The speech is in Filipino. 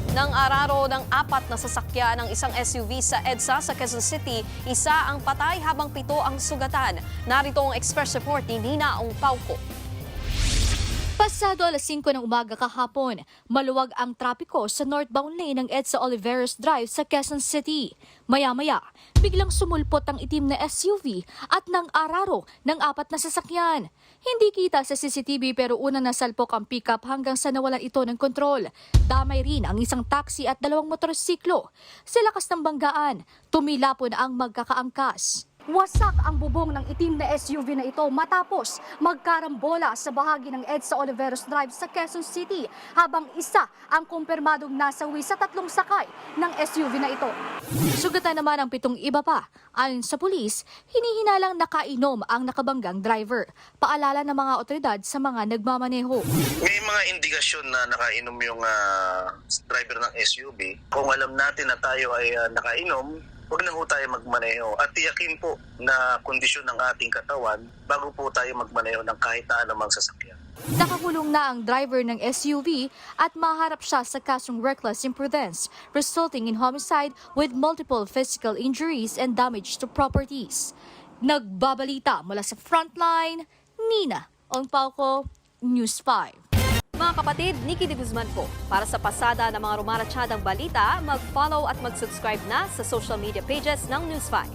Nang araro ng 4 na sasakyan ng isang SUV sa EDSA sa Quezon City, isa ang patay habang 7 ang sugatan. Narito ang Express Report ni Nina Ongpauco. Pasado alas 5 ng umaga kahapon, maluwag ang trapiko sa northbound lane ng EDSA Oliveros Drive sa Quezon City. Maya-maya, biglang sumulpot ang itim na SUV at nang araro ng 4 na sasakyan. Hindi kita sa CCTV pero unang nasalpok ang pickup hanggang sa nawalan ito ng kontrol. Damay rin ang isang taxi at 2 motorsiklo. Sa lakas ng banggaan, tumilapon ang magkakaangkas. Wasak ang bubong ng itim na SUV na ito matapos magkarambola sa bahagi ng EDSA Oliveros Drive sa Quezon City habang isa ang kumpirmadong nasawi sa 3 sakay ng SUV na ito. Sugatan naman ang 7 iba pa. Ayon sa pulis, hinihinalang nakainom ang nakabanggang driver. Paalala ng mga otoridad sa mga nagmamaneho. May mga indikasyon na nakainom yung driver ng SUV. Kung alam natin na tayo ay nakainom, huwag na po tayo magmaneho at tiyakin po na kondisyon ng ating katawan bago po tayo magmaneho ng kahit na anumang sasakyan. Nakakulong na ang driver ng SUV at maharap siya sa kasong reckless imprudence, resulting in homicide with multiple physical injuries and damage to properties. Nagbabalita mula sa Frontline, Nina Ongpauco, News 5. Mga kapatid, Nikki de Guzman po. Para sa pasada ng mga rumaratsyadang balita, mag-follow at mag-subscribe na sa social media pages ng News 5.